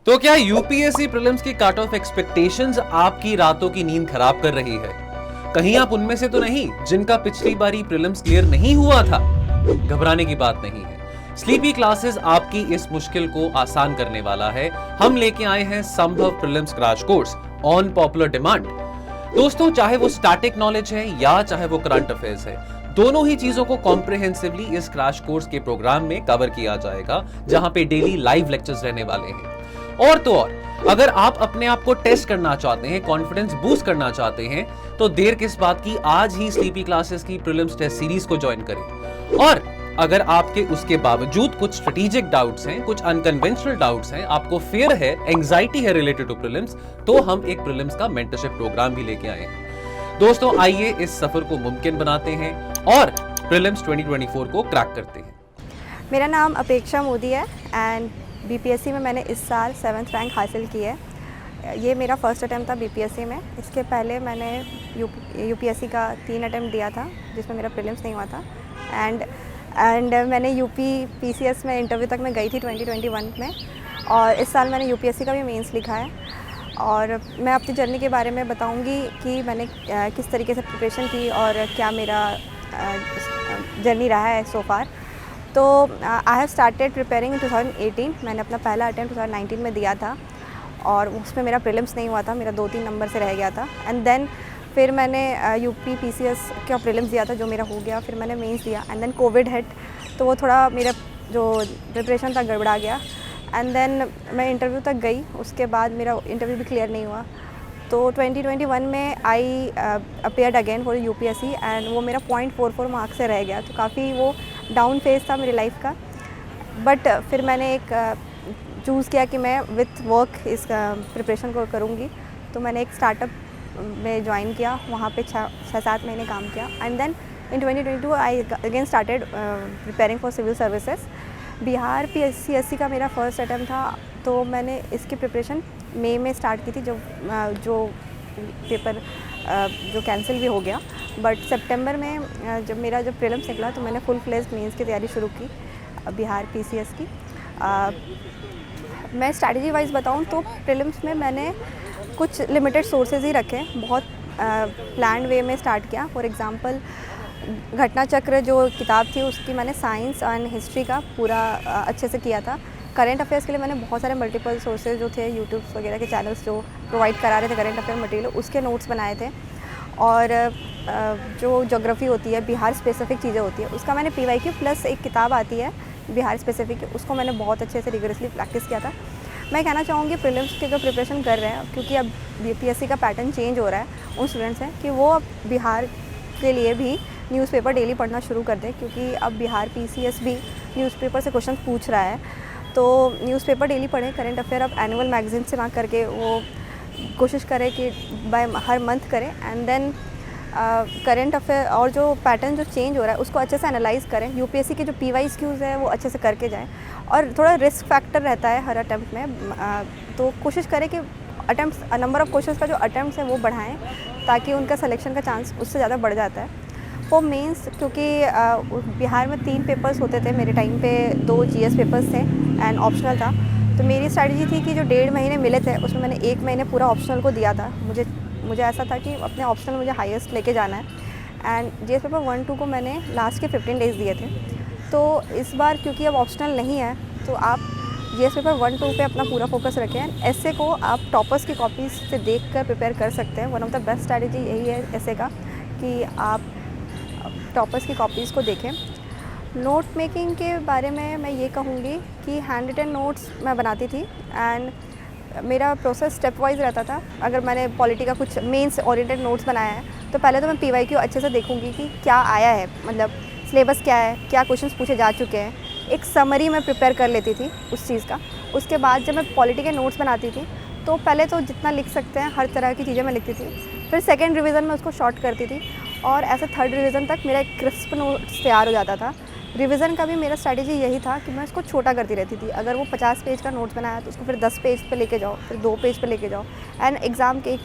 तो क्या UPSC prelims की कट ऑफ एक्सपेक्टेशंस आपकी रातों की नींद खराब कर रही है? कहीं आप उनमें से तो नहीं जिनका पिछली बारी प्रीलिम्स क्लियर नहीं हुआ था? घबराने की बात नहीं है। स्लीपी क्लासेस आपकी इस मुश्किल को आसान करने वाला है। हम लेके आए हैं संभव prelims crash course on popular demand. दोस्तों, चाहे वो स्टैटिक नॉलेज है या चाहे वो करंट अफेयर्स है, दोनों ही चीजों को कॉम्प्रिहेंसिवली इस क्रैश कोर्स के प्रोग्राम में कवर किया जाएगा, जहां पे डेली लाइव लेक्चर्स रहने वाले हैं। और तो और, अगर आप अपने आप को टेस्ट करना चाहते हैं, कॉन्फिडेंस बूस्ट करना चाहते हैं, तो देर किस बात की, आज ही स्लीपी क्लासेस की प्रीलिम्स टेस्ट सीरीज को ज्वाइन करें। और अगर आपके उसके बावजूद कुछ स्ट्रेटेजिक डाउट्स हैं, कुछ अनकन्वेंशनल डाउट्स हैं, आपको फियर है, एंजाइटी है रिलेटेड टू प्रीलिम्स, तो हम एक प्रीलिम्स का मेंटरशिप प्रोग्राम भी लेके आए हैं। दोस्तों, आइए इस सफर को मुमकिन बनाते हैं और प्रीलिम्स 2024 को क्रैक करते हैं। मेरा नाम अपेक्षा मोदी है एंड बीपीएससी में मैंने इस साल 7th रैंक हासिल की है। ये मेरा फर्स्ट अटैम्प्ट था बीपीएससी में। इसके पहले मैंने यूपीएससी का 3 अटैम्प्ट दिया था, जिसमें मेरा प्रीलिम्स नहीं हुआ था। एंड मैंने यूपी पीसीएस में इंटरव्यू तक मैं गई थी 2021 में, और इस साल मैंने यूपीएससी का भी मेंस लिखा है। और मैं अपनी जर्नी के बारे में बताऊंगी कि मैंने किस तरीके से प्रिपरेशन की और क्या मेरा जर्नी रहा है सो फार। तो आई हैव स्टार्टेड प्रिपेयरिंग इन 2018। मैंने अपना पहला अटैम्प्ट 2019 में दिया था और उसमें मेरा प्रीलिम्स नहीं हुआ था, मेरा 2-3 नंबर से रह गया था। एंड देन फिर मैंने यूपी पीसीएस का प्रीलिम्स दिया था, जो मेरा हो गया। फिर मैंने मेंस दिया एंड देन कोविड हिट, तो वो थोड़ा मेरा जो प्रिपरेशन था गड़बड़ा गया। एंड देन मैं इंटरव्यू तक गई, उसके बाद मेरा इंटरव्यू भी क्लियर नहीं हुआ। तो 2021 में I appeared again for UPSC and वो मेरा 0.44 मार्क्स से रह गया। तो काफ़ी वो डाउन फेज था मेरी लाइफ का। बट फिर मैंने एक चूज़ किया कि मैं विथ वर्क इस प्रिपरेशन को करूँगी। तो मैंने एक स्टार्टअप में ज्वाइन किया, वहाँ पे 6-7 महीने काम किया। And then in 2022 I again started preparing for civil services. Bihar PSC का मेरा फर्स्ट अटैम्प्ट था, तो मैंने इसकी प्रिपरेशन मई में स्टार्ट की थी, जो पेपर जो कैंसिल भी हो गया। बट सितंबर में जब मेरा प्रीलिम्स निकला, तो मैंने फुल फ्लेज्ड मेंस की तैयारी शुरू की बिहार पीसीएस की। मैं स्ट्रैटेजी वाइज बताऊं तो प्रीलिम्स में मैंने कुछ लिमिटेड सोर्सेज ही रखे, बहुत प्लान्ड वे में स्टार्ट किया। फॉर एग्जांपल, घटना चक्र जो किताब थी, उसकी मैंने साइंस एंड हिस्ट्री का पूरा अच्छे से किया था। करंट अफेयर्स के लिए मैंने बहुत सारे मल्टीपल सोर्सेज जो थे, यूट्यूब वगैरह के चैनल्स जो प्रोवाइड करा रहे थे करंट अफेयर मटेरियल, उसके नोट्स बनाए थे। और जो ज्योग्राफी होती है, बिहार स्पेसिफिक चीज़ें होती है, उसका मैंने पीवाईक्यू प्लस एक किताब आती है बिहार स्पेसिफिक, उसको मैंने बहुत अच्छे से रिगरसली प्रैक्टिस किया था। मैं कहना चाहूँगी प्रीलिम्स के जो प्रिपरेशन कर रहे हैं, क्योंकि अब बीपीएससी का पैटर्न चेंज हो रहा है, उन स्टूडेंट्स हैं कि वो अब बिहार के लिए भी न्यूज़पेपर डेली पढ़ना शुरू कर दें, क्योंकि अब बिहार पीसीएस भी न्यूज़पेपर से क्वेश्चन पूछ रहा है। तो न्यूज़पेपर डेली पढ़ें, करंट अफेयर अब एनुअल मैगजीन से ना करके वो कोशिश करें कि बाय हर मंथ करें। एंड देन करंट अफेयर और जो पैटर्न जो चेंज हो रहा है, उसको अच्छे से एनालाइज करें। यूपीएससी के जो पीवाईक्यूज़ है वो अच्छे से करके जाएं। और थोड़ा रिस्क फैक्टर रहता है हर अटैम्प्ट में, तो कोशिश करें कि अटैम्प्ट नंबर ऑफ़ क्वेश्चंस का जो अटैम्प्ट है वो बढ़ाएं, ताकि उनका सिलेक्शन का चांस उससे ज़्यादा बढ़ जाता है। फॉर मेंस, क्योंकि बिहार में 3 पेपर्स होते थे मेरे टाइम पे, 2 जीएस पेपर्स थे एंड ऑप्शनल था। तो मेरी स्ट्रैटेजी थी कि जो 1.5 महीने मिले थे, उसमें मैंने 1 महीने पूरा ऑप्शनल को दिया था। मुझे ऐसा था कि अपने ऑप्शनल मुझे हाईएस्ट लेके जाना है। एंड जीएस पेपर 1-2 को मैंने लास्ट के 15 डेज़ दिए थे। तो इस बार क्योंकि अब ऑप्शनल नहीं है, तो आप जीएस पेपर 1-2 पे अपना पूरा फोकस रखें। एसए को आप टॉपर्स की कॉपीज से देखकर प्रिपेयर कर सकते हैं। One of the best strategy यही है एसए का, कि आप टॉपर्स की कॉपीज़ को देखें। नोट मेकिंग के बारे में मैं ये कहूँगी कि हैंड रिटन नोट्स मैं बनाती थी एंड मेरा प्रोसेस स्टेप वाइज रहता था। अगर मैंने पॉलिटी का कुछ मेंस ओरिएंटेड नोट्स बनाया है, तो पहले तो मैं पीवाईक्यू अच्छे से देखूँगी कि क्या आया है, मतलब सिलेबस क्या है, क्या क्वेश्चंस पूछे जा चुके हैं। एक समरी मैं प्रिपेयर कर लेती थी उस चीज़ का। उसके बाद जब मैं पॉलिटी के नोट्स बनाती थी, तो पहले तो जितना लिख सकते हैं हर तरह की चीज़ें मैं लिखती थी। फिर सेकेंड रिविज़न में उसको शॉर्ट करती थी, और ऐसे थर्ड रिवीजन तक मेरा एक क्रिस्प नोट्स तैयार हो जाता था। रिवीजन का भी मेरा स्ट्रैटेजी यही था कि मैं उसको छोटा करती रहती थी। अगर वो 50 पेज का नोट्स बनाया, तो उसको फिर 10 पेज पे लेके जाओ, फिर 2 पेज पे लेके जाओ, एंड एग्ज़ाम के एक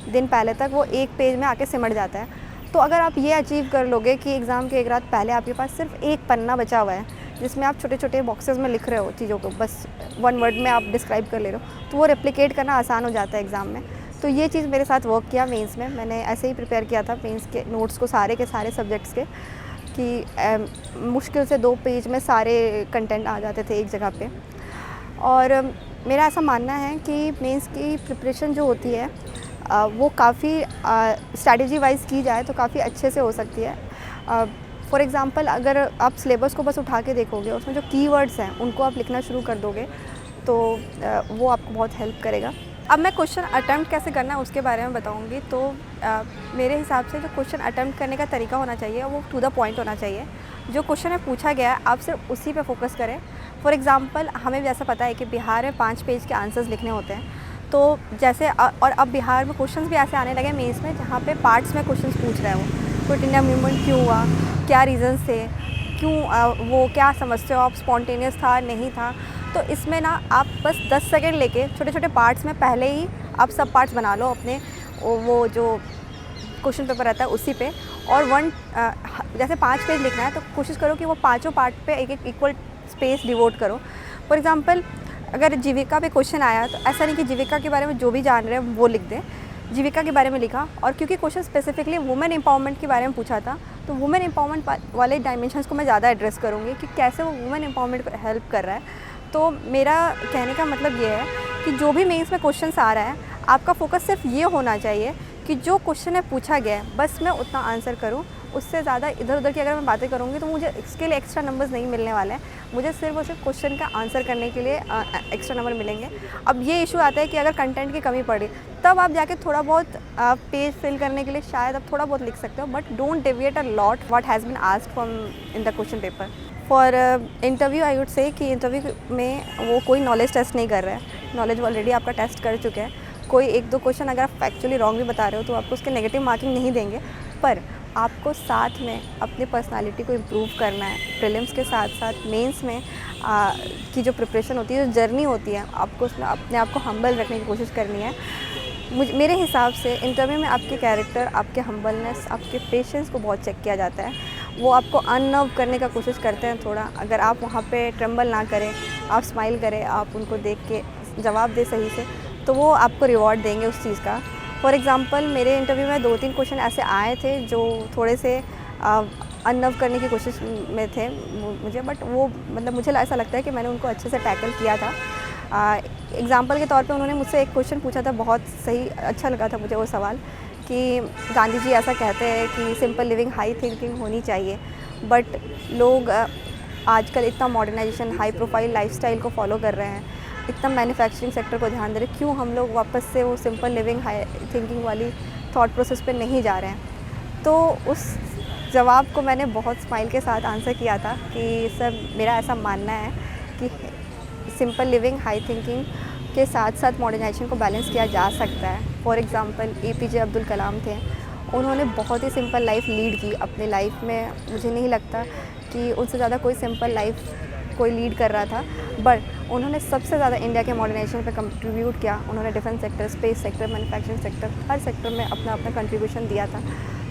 दिन पहले तक वो 1 पेज में आके सिमट जाता है। तो अगर आप ये अचीव कर लोगे कि एग्ज़ाम के एक रात पहले आपके पास सिर्फ 1 पन्ना बचा हुआ है, जिसमें आप छोटे छोटे बॉक्सेस में लिख रहे हो चीज़ों को, बस वन वर्ड में आप डिस्क्राइब कर ले रहे हो, तो वो रेप्लिकेट करना आसान हो जाता है एग्ज़ाम में। तो ये चीज़ मेरे साथ वर्क किया मेंस में। मैंने ऐसे ही प्रिपेयर किया था मेंस के नोट्स को सारे के सारे सब्जेक्ट्स के, कि मुश्किल से 2 पेज में सारे कंटेंट आ जाते थे एक जगह पे। और मेरा ऐसा मानना है कि मेंस की प्रिपरेशन जो होती है वो काफ़ी स्ट्रैटेजी वाइज की जाए तो काफ़ी अच्छे से हो सकती है। फॉर एग्ज़ाम्पल, अगर आप सिलेबस को बस उठा के देखोगे, उसमें जो कीवर्ड्स हैं उनको आप लिखना शुरू कर दोगे तो वो आपको बहुत हेल्प करेगा। अब मैं क्वेश्चन अटैम्प्ट कैसे करना है उसके बारे में बताऊंगी। तो मेरे हिसाब से जो क्वेश्चन अटैम्प्ट करने का तरीका होना चाहिए वो टू द पॉइंट होना चाहिए। जो क्वेश्चन है पूछा गया है आप सिर्फ उसी पे फोकस करें। फॉर एग्ज़ाम्पल, हमें भी ऐसा पता है कि बिहार में 5 पेज के आंसर्स लिखने होते हैं, तो जैसे और अब बिहार में क्वेश्चंस भी ऐसे आने लगे मेंस में जहाँ पे पार्ट्स में क्वेश्चंस पूछ रहे हैं। वो क्विट इंडिया मूवमेंट क्यों हुआ, क्या रीज़न्स थे, क्यों वो क्या समझते हो आप, स्पॉन्टेनियस था नहीं था। तो इसमें ना आप बस 10 सेकेंड लेके छोटे छोटे पार्ट्स में पहले ही आप सब पार्ट्स बना लो अपने, वो जो क्वेश्चन पेपर रहता है उसी पे। और जैसे 5 पेज लिखना है तो कोशिश करो कि वो पाँचों पार्ट पे एक एक इक्वल स्पेस डिवोट करो। फॉर एग्ज़ाम्पल, अगर जीविका पे क्वेश्चन आया तो ऐसा नहीं कि जीविका के बारे में जो भी जान रहे हैं वो लिख दें, जीविका के बारे में लिखा। और क्योंकि क्वेश्चन स्पेसिफिकली वुमेन एम्पावरमेंट के बारे में पूछा था, तो वुमेन एम्पावरमेंट वाले डायमेंशंस को मैं ज़्यादा एड्रेस करूँगी कि कैसे वो वुमेन एम्पावरमेंट को हेल्प कर रहा है। तो मेरा कहने का मतलब ये है कि जो भी मेंस में क्वेश्चंस आ रहा है, आपका फोकस सिर्फ ये होना चाहिए कि जो क्वेश्चन है पूछा गया है बस मैं उतना आंसर करूँ। उससे ज़्यादा इधर उधर की अगर मैं बातें करूँगी तो मुझे इसके लिए एक्स्ट्रा नंबर्स नहीं मिलने वाले हैं। मुझे सिर्फ और सिर्फ क्वेश्चन का आंसर करने के लिए एक्स्ट्रा नंबर मिलेंगे। अब ये इशू आता है कि अगर कंटेंट की कमी पड़ी तब आप जाके थोड़ा बहुत पेज फिल करने के लिए शायद आप थोड़ा बहुत लिख सकते हो, but don't deviate a lot what has been asked from in the question paper. For interview I would say कि इंटरव्यू में वो कोई नॉलेज टेस्ट नहीं कर रहा है, नॉलेज ऑलरेडी आपका टेस्ट कर चुके हैं। कोई 1-2 क्वेश्चन अगर आप फैक्चुअली रॉन्ग भी बता रहे हो तो आपको उसके नेगेटिव मार्किंग नहीं देंगे, पर आपको साथ में अपनी पर्सनालिटी को इम्प्रूव करना है। प्रीलिम्स के साथ साथ मेंस में की जो प्रिपरेशन होती है, जो जर्नी होती है, आपको उसमें अपने आप को हम्बल रखने की कोशिश करनी है। मेरे हिसाब से इंटरव्यू में आपके कैरेक्टर, आपके हम्बलनेस, आपके पेशेंस को बहुत चेक किया जाता है। वो आपको अननर्व करने का कोशिश करते हैं थोड़ा। अगर आप वहाँ पे ट्रम्बल ना करें, आप स्माइल करें, आप उनको देख के जवाब दे सही से, तो वो आपको रिवॉर्ड देंगे उस चीज़ का। फॉर एग्ज़ाम्पल, मेरे इंटरव्यू में 2-3 क्वेश्चन ऐसे आए थे जो थोड़े से अननर्व करने की कोशिश में थे मुझे, बट वो मतलब मुझे ऐसा लगता है कि मैंने उनको अच्छे से टैकल किया था। एग्ज़ाम्पल के तौर पे उन्होंने मुझसे एक क्वेश्चन पूछा था, बहुत सही अच्छा लगा था मुझे वो सवाल, कि गांधी जी ऐसा कहते हैं कि सिंपल लिविंग हाई थिंकिंग होनी चाहिए, बट लोग आजकल इतना मॉडर्नाइजेशन, हाई प्रोफाइल लाइफस्टाइल को फॉलो कर रहे हैं, इतना मैन्युफैक्चरिंग सेक्टर को ध्यान दे रहे, क्यों हम लोग वापस से वो सिंपल लिविंग हाई थिंकिंग वाली थॉट प्रोसेस पे नहीं जा रहे हैं। तो उस जवाब को मैंने बहुत स्माइल के साथ आंसर किया था कि सर, मेरा ऐसा मानना है कि सिंपल लिविंग हाई थिंकिंग के साथ साथ मॉडर्नाइजेशन को बैलेंस किया जा सकता है। For example, APJ Abdul Kalam थे, उन्होंने बहुत ही सिंपल लाइफ लीड की अपनी लाइफ में। मुझे नहीं लगता कि उनसे ज़्यादा कोई सिंपल लाइफ कोई लीड कर रहा था, बट उन्होंने सबसे ज़्यादा इंडिया के मॉडर्नाइजेशन पे कंट्रीब्यूट किया। उन्होंने defence sector, space sector, manufacturing sector, हर सेक्टर में अपना अपना कंट्रीब्यूशन दिया था।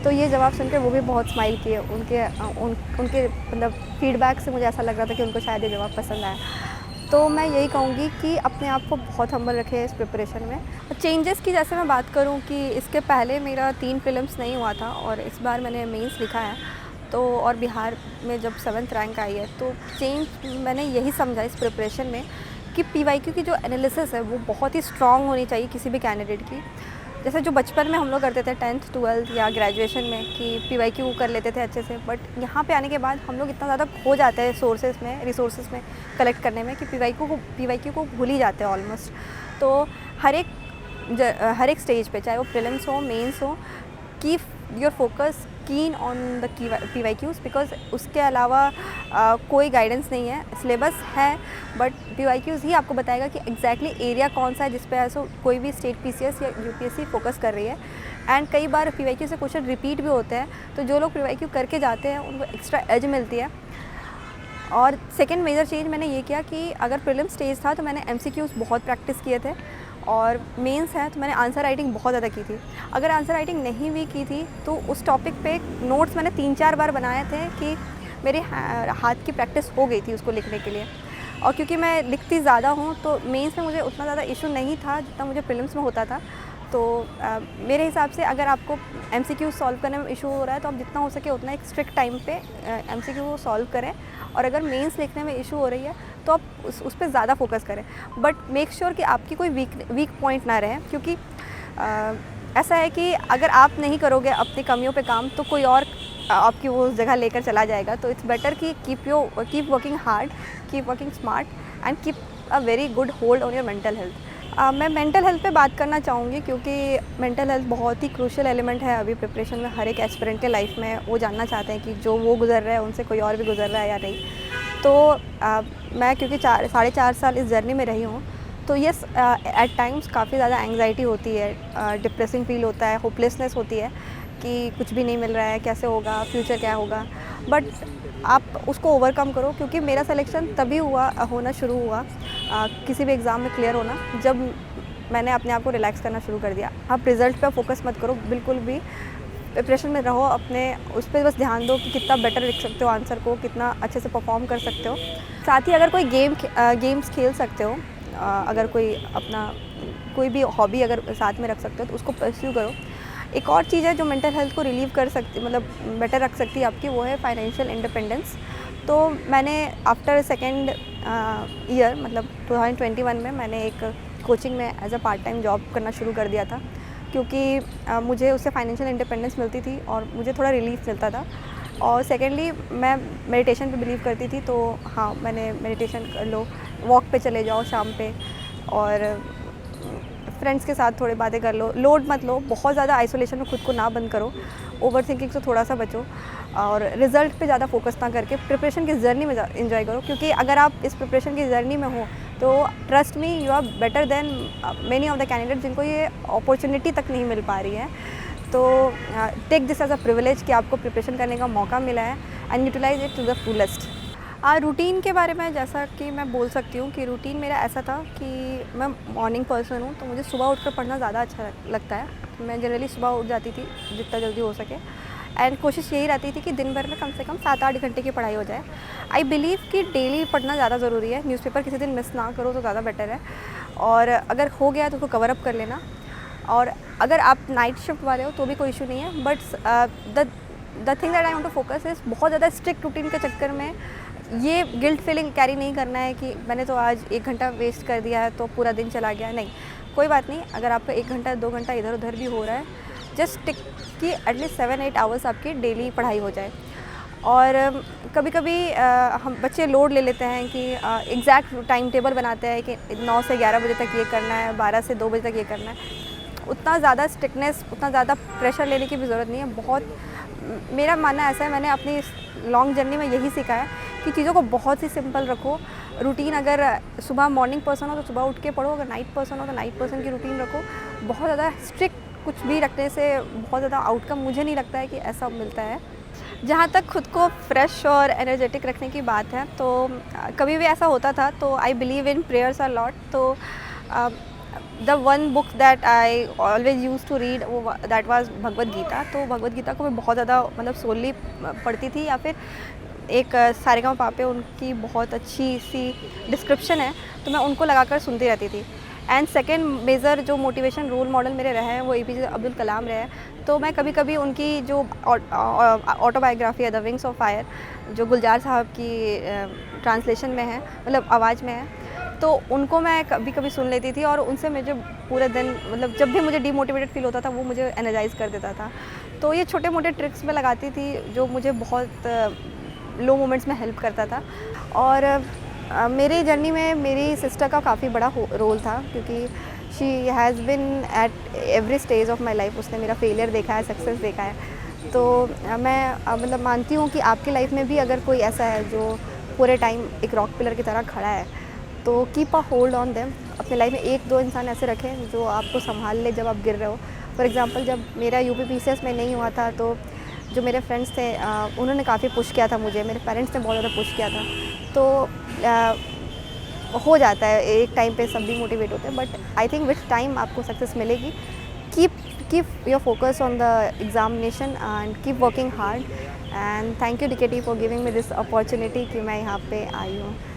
तो ये जवाब सुनकर वो भी बहुत स्माइल किए। उनके मतलब फीडबैक से मुझे ऐसा लग रहा था कि उनको शायद ये जवाब पसंद आया। तो मैं यही कहूँगी कि अपने आप को बहुत हम्बल रखें इस प्रिपरेशन में। चेंजेस की जैसे मैं बात करूँ कि इसके पहले मेरा 3 प्रीलिम्स नहीं हुआ था और इस बार मैंने मेंस लिखा है, तो और बिहार में जब 7th रैंक आई है, तो चेंज मैंने यही समझा इस प्रिपरेशन में कि PYQ की जो एनालिसिस है वो बहुत ही स्ट्रॉन्ग होनी चाहिए किसी भी कैंडिडेट की। जैसे जो बचपन में हम लोग करते थे 10th 12th या ग्रेजुएशन में कि PYQ कर लेते थे अच्छे से, बट यहाँ पे आने के बाद हम लोग इतना ज़्यादा खो जाते हैं रिसोर्सेज में कलेक्ट करने में कि PYQ को भूल ही जाते हैं ऑलमोस्ट। तो हर एक स्टेज पे, चाहे वो प्रीलिम्स हो, मेंस हो, keep your focus keen on the PYQs, because उसके अलावा कोई गाइडेंस नहीं है। सिलेबस है बट PYQs ही आपको बताएगा कि एग्जैक्टली एरिया कौन सा है जिस पे ऐसा कोई भी स्टेट PCS या UPSC फोकस कर रही है। एंड कई बार PYQ से क्वेश्चन रिपीट भी होते हैं, तो जो लोग PYQ करके जाते हैं उनको एक्स्ट्रा एज मिलती है। और सेकेंड मेजर चेंज मैंने ये किया कि अगर प्रीलिम स्टेज था तो मैंने MCQs बहुत प्रैक्टिस किए थे, और मेंस है तो मैंने आंसर राइटिंग बहुत ज़्यादा की थी। अगर आंसर राइटिंग नहीं भी की थी तो उस टॉपिक पे नोट्स मैंने 3-4 बार बनाए थे कि मेरे हाथ की प्रैक्टिस हो गई थी उसको लिखने के लिए। और क्योंकि मैं लिखती ज़्यादा हूँ तो मेंस में मुझे उतना ज़्यादा इशू नहीं था जितना मुझे प्रीलिम्स में होता था। तो मेरे हिसाब से अगर आपको एमसीक्यू सॉल्व करने में इशू हो रहा है तो आप जितना हो सके उतना एक स्ट्रिक्ट टाइम पे एमसीक्यू सॉल्व करें। और अगर मेंस लिखने में इशू हो रही है तो आप उस पर ज़्यादा फोकस करें, बट मेक श्योर कि आपकी कोई वीक पॉइंट ना रहे। क्योंकि ऐसा है कि अगर आप नहीं करोगे अपनी कमियों पे काम तो कोई और आपकी वो जगह लेकर चला जाएगा। तो इट्स बेटर कि keep working hard, keep working smart and keep a very good hold on your mental health. मैं मेंटल हेल्थ पे बात करना चाहूँगी क्योंकि मेंटल हेल्थ बहुत ही क्रूशियल एलिमेंट है अभी प्रिपरेशन में। हर एक एस्पिरेंट के लाइफ में वो जानना चाहते हैं कि जो वो गुजर रहा है उनसे कोई और भी गुजर रहा है या नहीं। तो मैं क्योंकि 4.5 साल इस जर्नी में रही हूँ तो यस, एट टाइम्स काफ़ी ज़्यादा एंग्जाइटी होती है, डिप्रेसिंग फील होता है, होपलेसनेस होती है कि कुछ भी नहीं मिल रहा है, कैसे होगा, फ्यूचर क्या होगा। बट आप उसको ओवरकम करो, क्योंकि मेरा सिलेक्शन तभी होना शुरू हुआ किसी भी एग्ज़ाम में क्लियर होना जब मैंने अपने आप को रिलैक्स करना शुरू कर दिया। आप रिज़ल्ट पे फोकस मत करो बिल्कुल भी, प्रिपरेशन में रहो, अपने उस पर बस ध्यान दो कि कितना बेटर लिख सकते हो आंसर को, कितना अच्छे से परफॉर्म कर सकते हो। साथ ही अगर कोई गेम्स खेल सकते हो, अगर कोई अपना कोई भी हॉबी अगर साथ में रख सकते हो तो उसको परस्यू करो। एक और चीज़ है जो मेंटल हेल्थ को रिलीव कर सकती, मतलब बेटर रख सकती है आपकी, वो है फाइनेंशियल इंडिपेंडेंस। तो मैंने आफ्टर सेकेंड ईयर मतलब 2021 में मैंने एक कोचिंग में as a part time job करना शुरू कर दिया था, क्योंकि मुझे उससे फाइनेंशियल इंडिपेंडेंस मिलती थी और मुझे थोड़ा रिलीफ मिलता था। और सेकेंडली मैं मेडिटेशन पे बिलीव करती थी, तो हाँ मैंने मेडिटेशन कर लो, वॉक पे चले जाओ शाम पे, और फ्रेंड्स के साथ थोड़ी बातें कर लो, लोड मत लो, बहुत ज़्यादा आइसोलेशन में खुद को ना बंद करो, ओवर थिंकिंग से थोड़ा सा बचो, और रिज़ल्ट पे ज़्यादा फोकस ना करके प्रिपरेशन की जर्नी में एंजॉय करो। क्योंकि अगर आप इस प्रिपरेशन की जर्नी में हो तो trust me, you are better than many of the candidate जिनको ये अपॉर्चुनिटी तक नहीं मिल पा रही है। तो take this as a privilege कि आपको प्रिपरेशन करने का मौका मिला है and utilize it to the fullest. Routine के बारे में जैसा कि मैं बोल सकती हूँ कि रूटीन मेरा ऐसा था कि मैं मॉर्निंग पर्सन हूँ, तो मुझे सुबह उठकर पढ़ना ज़्यादा अच्छा लगता है। मैं जनरली सुबह उठ जाती थी जितना जल्दी हो सके, एंड कोशिश यही रहती थी कि दिन भर में कम से कम 7-8 घंटे की पढ़ाई हो जाए। आई बिलीव कि डेली पढ़ना ज़्यादा ज़रूरी है, न्यूज़पेपर किसी दिन मिस ना करो तो ज़्यादा बेटर है, और अगर हो गया तो उसको कवर अप कर लेना। और अगर आप नाइट शिफ्ट वाले हो तो भी कोई इशू नहीं है, but the thing that I want to focus is बहुत ज़्यादा स्ट्रिक्ट रूटीन के चक्कर में ये गिल्ट फीलिंग कैरी नहीं करना है कि मैंने तो आज 1 घंटा वेस्ट कर दिया है तो पूरा दिन चला गया। नहीं, कोई बात नहीं, अगर आपका 1 घंटा 2 घंटा इधर उधर भी हो रहा है, जस्ट टिक कि एटलीस्ट 7-8 आवर्स आपकी डेली पढ़ाई हो जाए। और कभी कभी हम बच्चे लोड ले लेते हैं कि एग्जैक्ट टाइम टेबल बनाते हैं कि 9 से 11 बजे तक ये करना है, 12 से 2 बजे तक ये करना है। उतना ज़्यादा स्ट्रिक्टनेस, उतना ज़्यादा प्रेशर लेने की भी ज़रूरत नहीं है। बहुत मेरा मानना ऐसा है, मैंने अपनी लॉन्ग जर्नी में यही सीखा है कि चीज़ों को बहुत ही सिंपल रखो। रूटीन अगर सुबह मॉर्निंग पर्सन हो तो सुबह उठ के पढ़ो, अगर नाइट पर्सन हो तो नाइट पर्सन की रूटीन रखो। बहुत ज़्यादा स्ट्रिक्ट कुछ भी रखने से बहुत ज़्यादा आउटकम मुझे नहीं लगता है कि ऐसा मिलता है। जहाँ तक खुद को फ्रेश और एनर्जेटिक रखने की बात है, तो कभी भी ऐसा होता था, तो I believe in prayers a lot. तो the one book that I always use to read वो दैट वाज भगवद गीता। तो भगवद गीता को मैं बहुत ज़्यादा मतलब सोली पढ़ती थी, या फिर एक सारेगामा पे उनकी बहुत अच्छी सी डिस्क्रिप्शन है तो मैं उनको लगाकर सुनती रहती थी। एंड सेकेंड मेजर जो मोटिवेशन रोल मॉडल मेरे रहे हैं वो APJ अब्दुल कलाम रहे हैं। तो मैं कभी कभी उनकी जो ऑटोबायोग्राफी है द विंग्स ऑफ फायर, जो गुलजार साहब की ट्रांसलेशन में है, मतलब आवाज़ में है, तो उनको मैं कभी कभी सुन लेती थी, और उनसे मुझे पूरे दिन, मतलब जब भी मुझे डीमोटिवेटेड फील होता था वो मुझे एनर्जाइज कर देता था। तो ये छोटे मोटे ट्रिक्स मैं लगाती थी जो मुझे बहुत लो मोमेंट्स में हेल्प करता था। और मेरी जर्नी में मेरी सिस्टर का काफ़ी बड़ा रोल था, क्योंकि she has been at every stage of my life. उसने मेरा फेलियर देखा है, सक्सेस देखा है। तो मैं मतलब मानती हूँ कि आपकी लाइफ में भी अगर कोई ऐसा है जो पूरे टाइम एक रॉक पिलर की तरह खड़ा है, तो keep a hold on them. अपने लाइफ में 1-2 इंसान ऐसे रखें जो आपको संभाल ले जब आप गिर रहे हो। फॉर एग्ज़ाम्पल, जब मेरा UP PCS में नहीं हुआ था, तो जो मेरे फ्रेंड्स थे उन्होंने काफ़ी पुश किया था मुझे, मेरे पेरेंट्स ने बहुत ज़्यादा पुश किया था। तो हो जाता है, एक टाइम पे सब डिमोटिवेट होते हैं, but I think with time आपको सक्सेस मिलेगी। keep your focus on the examination and keep working hard. And thank you DKT for giving me this opportunity कि मैं यहाँ पे आई हूँ.